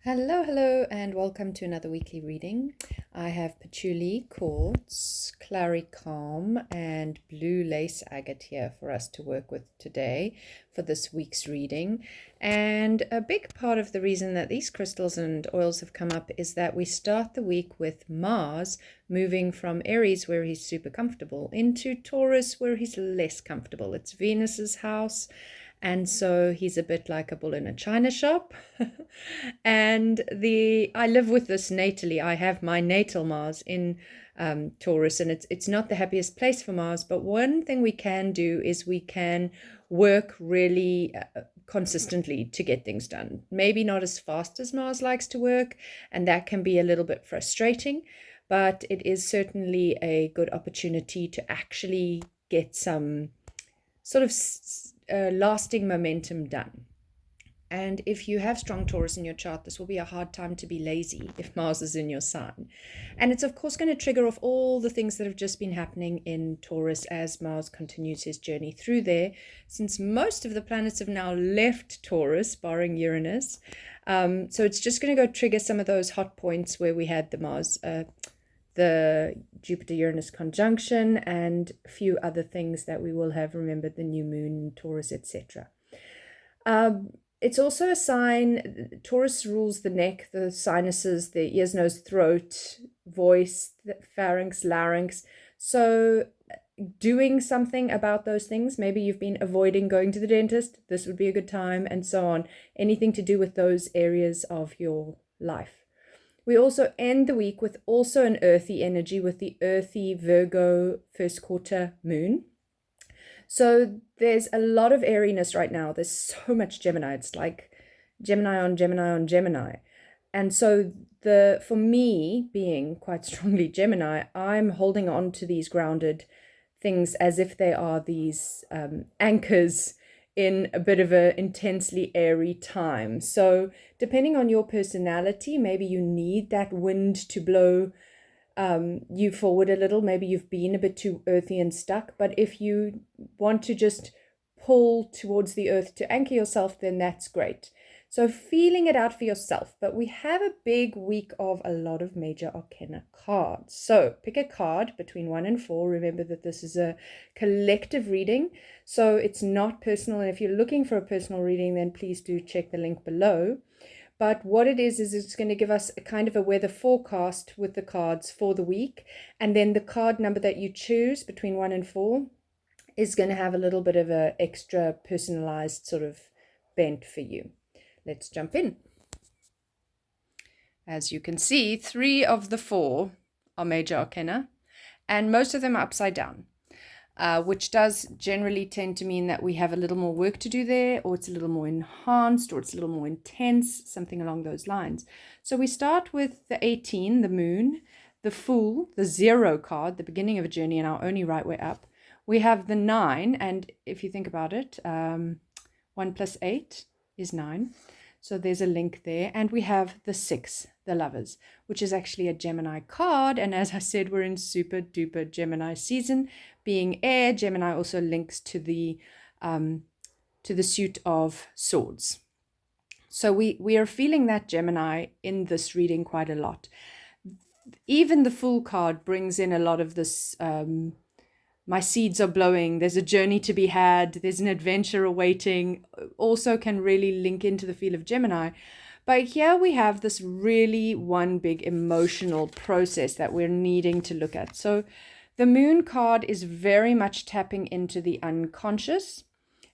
Hello, and welcome to another weekly reading. I have patchouli, quartz, clary calm, and blue lace agate here for us to work with today for this week's reading. And a big part of the reason that these crystals and oils have come up is that we start the week with Mars moving from Aries, where he's super comfortable, into Taurus, where he's less comfortable. It's Venus's house. And so he's a bit like a bull in a china shop. And I live with this natally. I have my natal Mars in Taurus, and it's not the happiest place for Mars. But one thing we can do is we can work really consistently to get things done. Maybe not as fast as Mars likes to work, and that can be a little bit frustrating. But it is certainly a good opportunity to actually get some sort of lasting momentum done. And if you have strong Taurus in your chart, this will be a hard time to be lazy if Mars is in your sign. And it's, of course, going to trigger off all the things that have just been happening in Taurus as Mars continues his journey through there, since most of the planets have now left Taurus, barring Uranus. So it's just going to go trigger some of those hot points where we had the Jupiter-Uranus conjunction and a few other things that we will have remembered, the new moon, Taurus, etc. It's also a sign, Taurus rules the neck, the sinuses, the ears, nose, throat, voice, the pharynx, larynx. So doing something about those things, maybe you've been avoiding going to the dentist, this would be a good time, and so on. Anything to do with those areas of your life. We also end the week with also an earthy energy with the earthy Virgo first quarter moon. So there's a lot of airiness right now. There's so much Gemini. It's like Gemini on Gemini on Gemini. And so for me, being quite strongly Gemini, I'm holding on to these grounded things as if they are these anchors in a bit of an intensely airy time. So depending on your personality, maybe you need that wind to blow you forward a little. Maybe you've been a bit too earthy and stuck, but if you want to just pull towards the earth to anchor yourself, then that's great. So feeling it out for yourself. But we have a big week of a lot of major arcana cards. So pick a card between 1 and 4. Remember that this is a collective reading, so it's not personal. And if you're looking for a personal reading, then please do check the link below. But what it is it's going to give us a kind of a weather forecast with the cards for the week. And then the card number that you choose between 1 and 4 is going to have a little bit of an extra personalized sort of bent for you. Let's jump in. As you can see, 3 of the 4 are major arcana, and most of them are upside down, which does generally tend to mean that we have a little more work to do there, or it's a little more enhanced, or it's a little more intense, something along those lines. So we start with the 18, the moon, the Fool, the 0 card, the beginning of a journey and our only right way up. We have the 9, and if you think about it, 1 plus 8 is 9. So there's a link there. And we have the 6, the Lovers, which is actually a Gemini card. And as I said, we're in super duper Gemini season. Being air, Gemini also links to the suit of swords. So we are feeling that Gemini in this reading quite a lot. Even the Fool card brings in a lot of this my seeds are blowing, there's a journey to be had, there's an adventure awaiting, also can really link into the feel of Gemini. But here we have this really one big emotional process that we're needing to look at. So the Moon card is very much tapping into the unconscious,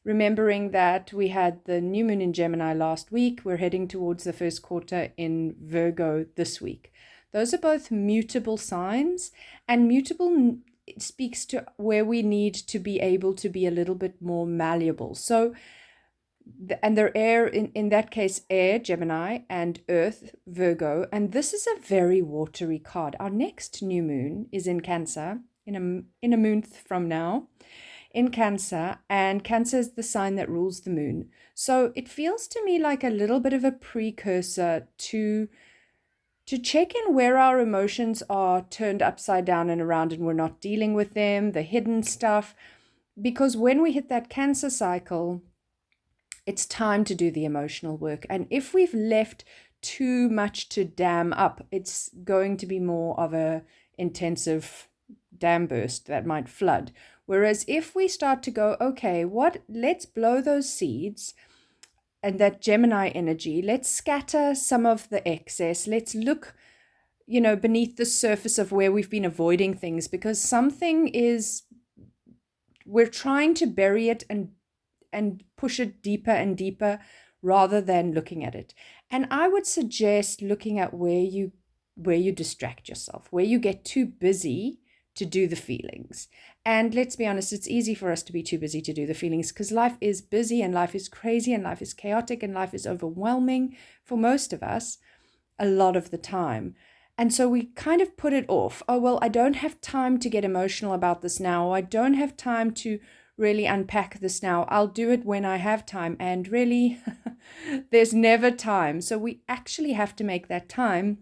remembering that we had the new moon in Gemini last week. We're heading towards the first quarter in Virgo this week. Those are both mutable signs, and mutable speaks to where we need to be able to be a little bit more malleable. So, and they're air, in that case, air, Gemini, and earth, Virgo. And this is a very watery card. Our next new moon is in Cancer, in a month from now, in Cancer. And Cancer is the sign that rules the moon. So it feels to me like a little bit of a precursor to check in where our emotions are turned upside down and around and we're not dealing with them, the hidden stuff. Because when we hit that Cancer cycle, it's time to do the emotional work. And if we've left too much to dam up. It's going to be more of a intensive dam burst that might flood. Whereas if we start to go, okay, let's blow those seeds and that Gemini energy, let's scatter some of the excess. Let's look, beneath the surface of where we've been avoiding things, because we're trying to bury it and push it deeper and deeper rather than looking at it. And I would suggest looking at where you distract yourself, where you get too busy to do the feelings. And let's be honest, it's easy for us to be too busy to do the feelings because life is busy and life is crazy and life is chaotic and life is overwhelming for most of us a lot of the time. And so we kind of put it off. Oh, well, I don't have time to get emotional about this now. Or I don't have time to really unpack this now. I'll do it when I have time. And really, there's never time. So we actually have to make that time,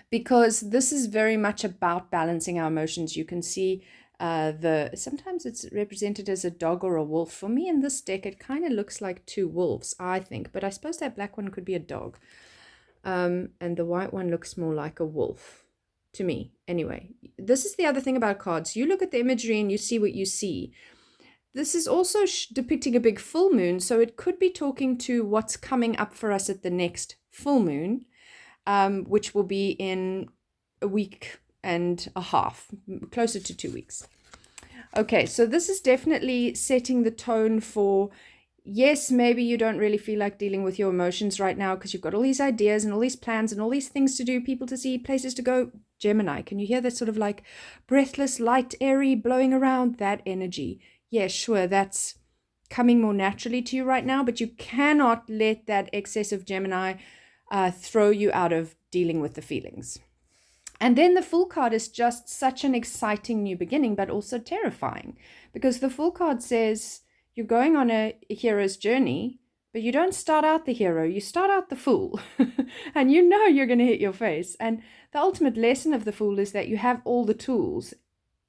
because this is very much about balancing our emotions. You can see sometimes it's represented as a dog or a wolf. For me in this deck, it kind of looks like two wolves, I think. But I suppose that black one could be a dog. And the white one looks more like a wolf to me. Anyway, this is the other thing about cards. You look at the imagery and you see what you see. This is also depicting a big full moon. So it could be talking to what's coming up for us at the next full moon, which will be in a week and a half, closer to 2 weeks. Okay, so this is definitely setting the tone for, yes, maybe you don't really feel like dealing with your emotions right now because you've got all these ideas and all these plans and all these things to do, people to see, places to go. Gemini, can you hear that sort of like breathless, light, airy, blowing around, that energy? Yeah, sure, that's coming more naturally to you right now, but you cannot let that excess of Gemini throw you out of dealing with the feelings. And then the Fool card is just such an exciting new beginning, but also terrifying, because the Fool card says you're going on a hero's journey, but you don't start out the hero, you start out the fool. And you're going to hit your face. And the ultimate lesson of the Fool is that you have all the tools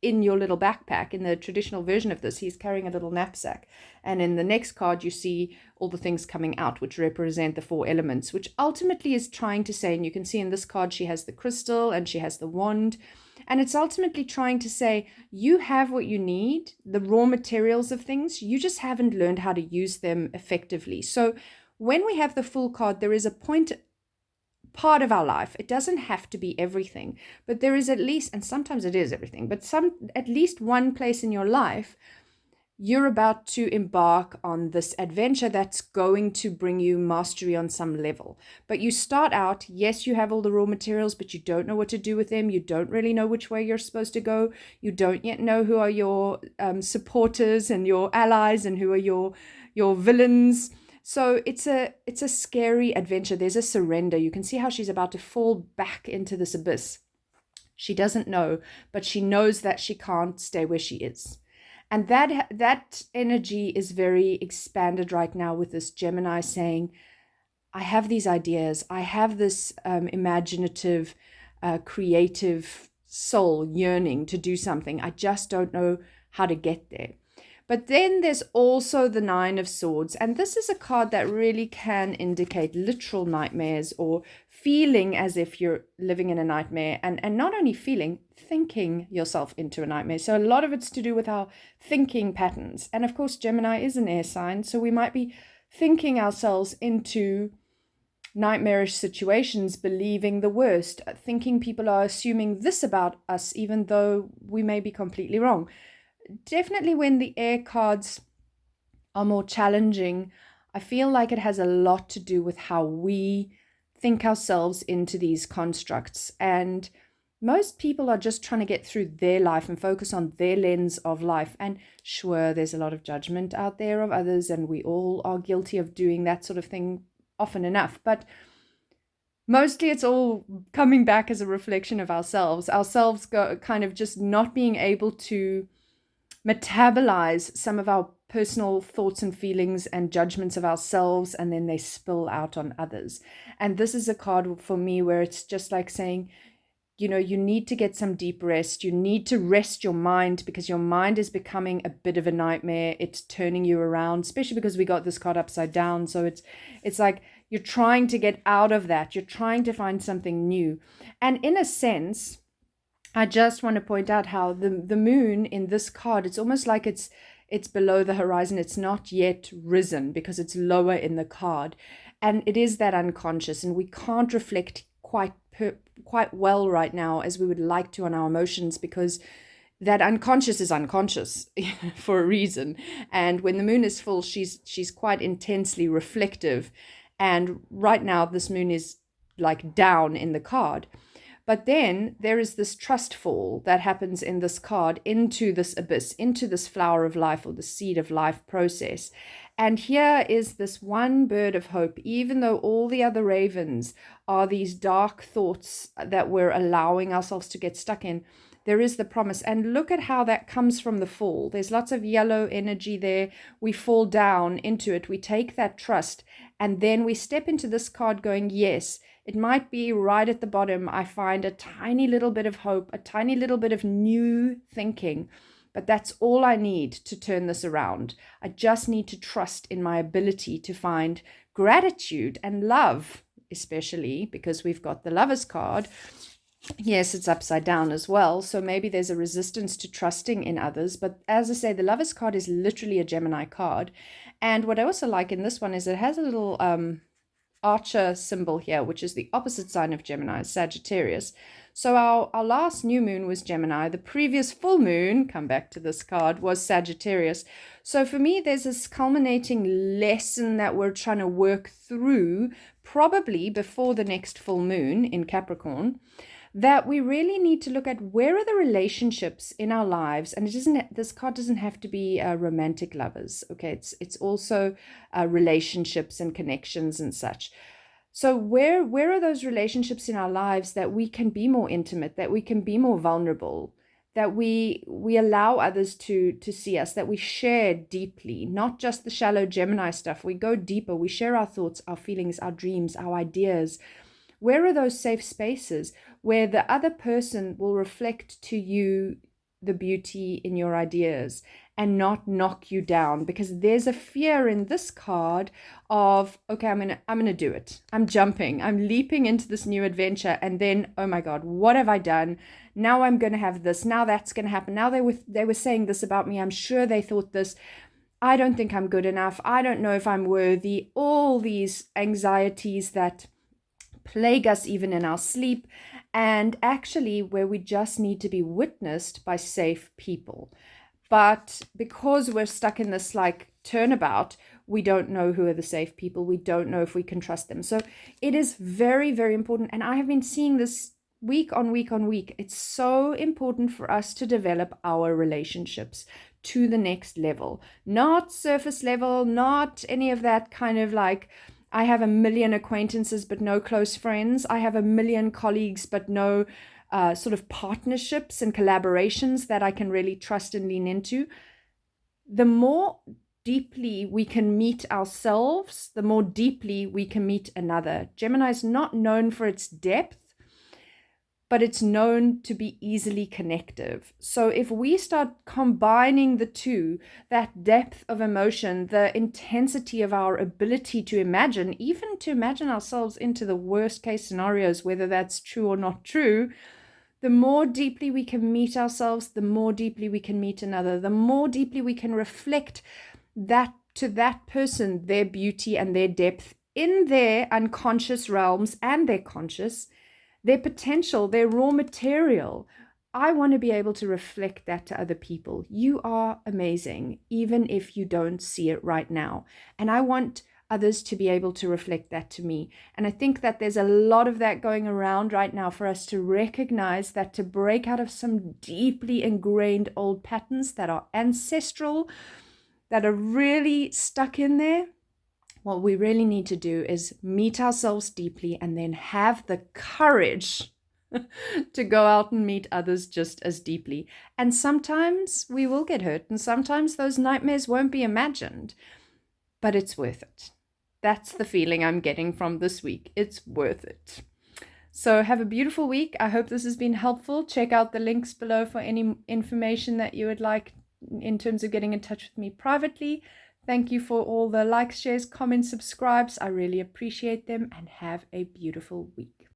in your little backpack. In the traditional version of this, he's carrying a little knapsack. And in the next card, you see all the things coming out, which represent the 4 elements, which ultimately is trying to say, and you can see in this card, she has the crystal and she has the wand. And it's ultimately trying to say, you have what you need, the raw materials of things, you just haven't learned how to use them effectively. So when we have the Fool card, there is a part of our life. It doesn't have to be everything, but there is at least, and sometimes it is everything, but at least one place in your life you're about to embark on this adventure that's going to bring you mastery on some level. But you start out, yes, you have all the raw materials, but you don't know what to do with them. You don't really know which way you're supposed to go. You don't yet know who are your supporters and your allies and who are your villains. So it's a scary adventure. There's a surrender. You can see how she's about to fall back into this abyss. She doesn't know, but she knows that she can't stay where she is. And that energy is very expanded right now with this Gemini saying, I have these ideas. I have this imaginative, creative soul yearning to do something. I just don't know how to get there. But then there's also the 9 of Swords. And this is a card that really can indicate literal nightmares or feeling as if you're living in a nightmare. And not only feeling, thinking yourself into a nightmare. So a lot of it's to do with our thinking patterns. And of course, Gemini is an air sign. So we might be thinking ourselves into nightmarish situations, believing the worst, thinking people are assuming this about us, even though we may be completely wrong. Definitely when the air cards are more challenging, I feel like it has a lot to do with how we think ourselves into these constructs. And most people are just trying to get through their life and focus on their lens of life. And sure, there's a lot of judgment out there of others, and we all are guilty of doing that sort of thing often enough. But mostly it's all coming back as a reflection of ourselves kind of just not being able to metabolize some of our personal thoughts and feelings and judgments of ourselves, and then they spill out on others. And this is a card for me where it's just like saying, you need to get some deep rest. You need to rest your mind, because your mind is becoming a bit of a nightmare. It's turning you around, especially because we got this card upside down. So it's like You're trying to get out of that. You're trying to find something new. And in a sense, I just want to point out how the moon in this card, it's almost like it's below the horizon. It's not yet risen because it's lower in the card. And it is that unconscious, and we can't reflect quite well right now as we would like to on our emotions, because that unconscious is unconscious for a reason. And when the moon is full, she's quite intensely reflective. And right now, this moon is like down in the card. But then there is this trust fall that happens in this card into this abyss, into this flower of life or the seed of life process. And here is this one bird of hope, even though all the other ravens are these dark thoughts that we're allowing ourselves to get stuck in. There is the promise. And look at how that comes from the fall. There's lots of yellow energy there. We fall down into it. We take that trust. And then we step into this card going, yes, it might be right at the bottom. I find a tiny little bit of hope, a tiny little bit of new thinking. But that's all I need to turn this around. I just need to trust in my ability to find gratitude and love, especially because we've got the Lover's card. Yes, it's upside down as well. So maybe there's a resistance to trusting in others. But as I say, the Lover's card is literally a Gemini card. And what I also like in this one is it has a little archer symbol here, which is the opposite sign of Gemini, Sagittarius. So our last new moon was Gemini. The previous full moon, come back to this card, was Sagittarius. So for me, there's this culminating lesson that we're trying to work through, probably before the next full moon in Capricorn, that we really need to look at where are the relationships in our lives. And this card doesn't have to be romantic lovers. Okay, it's also relationships and connections and such. So where are those relationships in our lives that we can be more intimate, that we can be more vulnerable, that we allow others to see us, that we share deeply, not just the shallow Gemini stuff. We go deeper. We share our thoughts, our feelings, our dreams, our ideas. Where are those safe spaces where the other person will reflect to you the beauty in your ideas and not knock you down? Because there's a fear in this card of, okay, I'm gonna do it. I'm jumping. I'm leaping into this new adventure, and then, oh my God, what have I done? Now I'm gonna have this. Now that's gonna happen. Now they were saying this about me. I'm sure they thought this. I don't think I'm good enough. I don't know if I'm worthy. All these anxieties that plague us even in our sleep, and actually where we just need to be witnessed by safe people. But because we're stuck in this like turnabout, we don't know who are the safe people. We don't know if we can trust them. So it is very, very important. And I have been seeing this week on week on week. It's so important for us to develop our relationships to the next level, not surface level, not any of that kind of like, I have 1 million acquaintances, but no close friends. I have 1 million colleagues, but no sort of partnerships and collaborations that I can really trust and lean into. The more deeply we can meet ourselves, the more deeply we can meet another. Gemini is not known for its depth, but it's known to be easily connective. So if we start combining the two, that depth of emotion, the intensity of our ability to imagine, even to imagine ourselves into the worst case scenarios, whether that's true or not true, the more deeply we can meet ourselves, the more deeply we can meet another, the more deeply we can reflect that to that person, their beauty and their depth in their unconscious realms and their conscious, their potential, their raw material. I want to be able to reflect that to other people. You are amazing, even if you don't see it right now. And I want others to be able to reflect that to me. And I think that there's a lot of that going around right now for us to recognize that, to break out of some deeply ingrained old patterns that are ancestral, that are really stuck in there. What we really need to do is meet ourselves deeply and then have the courage to go out and meet others just as deeply. And sometimes we will get hurt, and sometimes those nightmares won't be imagined, but it's worth it. That's the feeling I'm getting from this week. It's worth it. So have a beautiful week. I hope this has been helpful. Check out the links below for any information that you would like in terms of getting in touch with me privately. Thank you for all the likes, shares, comments, subscribes. I really appreciate them, and have a beautiful week.